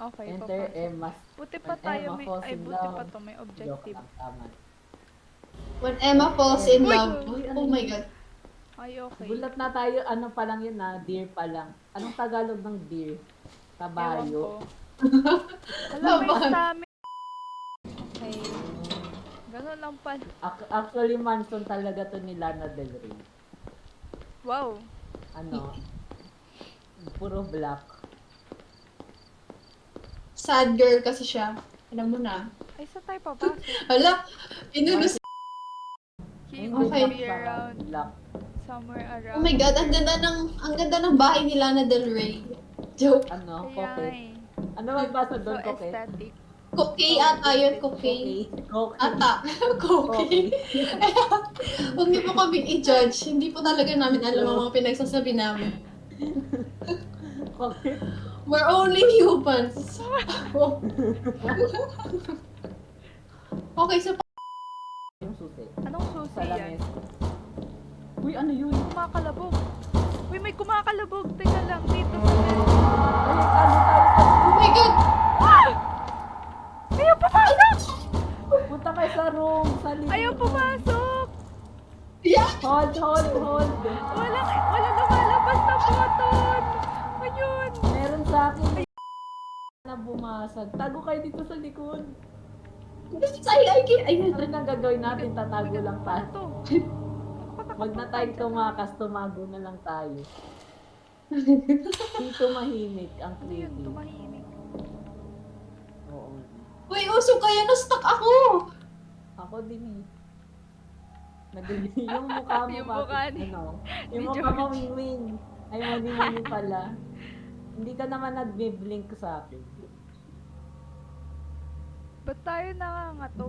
Okay, Enter papasok. Emma's. Buti pa When tayo Emma may... falls Ay, in buti love. pa to may Joke objective. lang, tama. When Emma falls in Uy! love. Uy, ano Oh my yun? God. Ay, okay. Gulat na tayo, ano pa lang yun deer pa lang. Anong Tagalog ng deer? Ewan ko. Kabayo. Wala may Laban. stamina. Okay. Ganun lang pala. Actually, Manson talaga to ni Lana Del Rey. Wow. Ano? Puro black. Sad girl kasi siya. Alam mo na. Ay, saan tayo papasok? Hala, inulus. He Ay, will Okay. be around. Black. Somewhere around. Oh my God, ang ganda ng bahay ni Lana Del Rey. Joke. Ano? Kaya Coque. eh. Ano magbasa So doon, Coque? aesthetic. Cookie ata yun, cookie. Coque. Ata. Cookie. Huwag niyo po kami i-judge. Hindi po talaga namin alam ang mga pinagsasabi namin. Coque. We're only humans. Okay, so Yung susi. Anong susi Sa yan? lamis. Uy, ano yun? Kumakalabog. Uy, may kumakalabog. Teka lang, dito. Ay, ano tayo? oh my God! Ayaw pumasok! Punta kayo sa room. Sa living Ayaw room. pumasok! Yeah! Hold. Wala lumalabas na button! Ayun! Meron sa akin. Na bumasag. Tago kayo dito sa likod. Ayun. Ano nang gagawin natin? Tatago lang tayo. Ito. Wag na tayong tumakas, tumago na lang tayo. Dito mahimik ang Ano yun? creepy. Tumahimik. Oo. Uy, uso kaya na-stuck ako! Ako din eh. Yung mukha mo Yung bakit, mukha ni- ano? ni Yung mukha mo George. wing-wing. Ay, mani pala. Hindi ka naman nag-blink sa akin. Ba't tayo nangangato?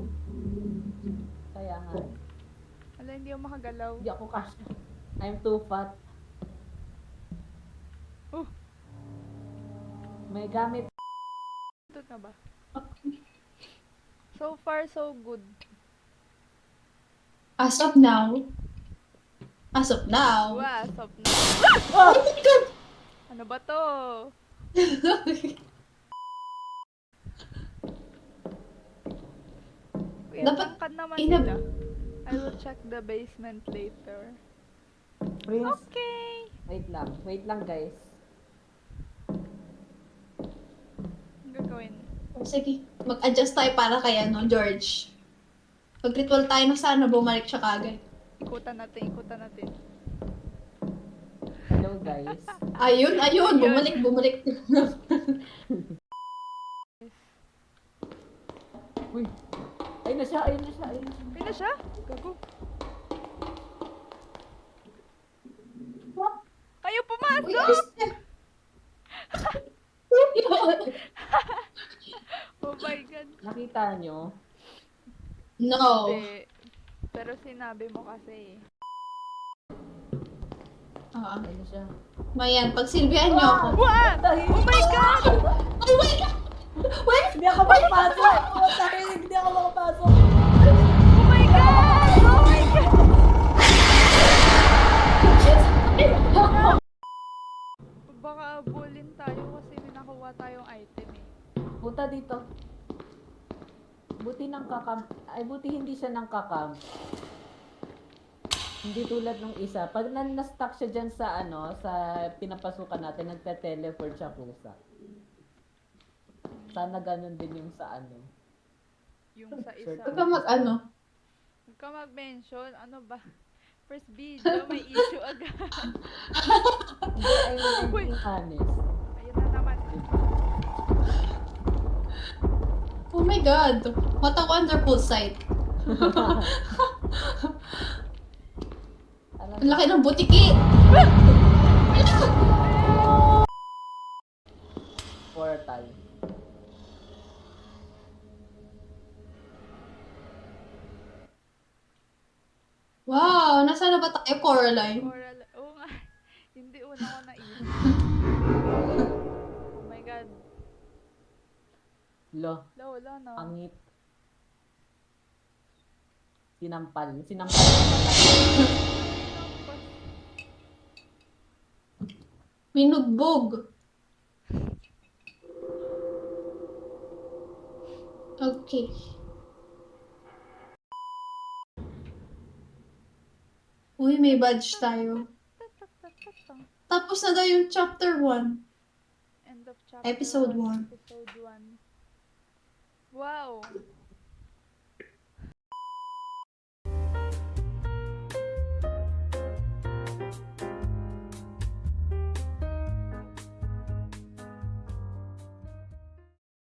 Kaya nga, Wala, hindi ako makagalaw. hindi ako kasya. I'm too fat. Oh, May gamit. ito na ba? So far, so good. As of now. As of now. Wow, stop na. Oh my God! Ano ba to? Uy, ang Dapat tangkad naman inab- nila. I will check the basement later. Prince, Okay. wait lang guys. Ang gagawin? Sige, mag-adjust tayo para kay ano, George. Mag-ritual tayo na sana bumalik siya kagad. Ikutan natin. Hello guys. Ayun, bumalik. Uy, ayun na siya. Ayun na siya? Gago. Ayaw pumasok! Uy, ayos na. Oh my God. Nakita nyo? No. Hindi. Pero sinabi mo kasi. Ayun na siya. Mayan, pagsilbihan niyo ako. What? Oh my God! Oh my God! Wait! Hindi ako makapasok! Hindi ako makapasok! Oh my God! Oh my God! Baka abulin tayo kasi may nakuha tayong item eh. Punta dito. Buti buti hindi siya nang kakam. Hindi tulad nung isa. Pag na-stuck siya dyan sa sa pinapasukan natin, nagte-teleport siya kusa. Sana ganun din yung sa Yung sa Sure. isa. Huwag ka Huwag ka mag-mention. Ano ba? First video, may issue agad. Hindi, I'm Uy. being honest. Ayun na naman. Oh my God! What a wonderful sight. Alam Ang laki ng butiki! portal. Wow! Nasaan na ba tayo, Coraline? Coral. Oo nga. Hindi una ko naisip. Oh my God. Wala na. Angit. Sinampal. Minugbog. Okay. Uy, may badge tayo. Tapos na daw yung chapter 1. End of chapter Episode 1, 1. episode 1. Wow!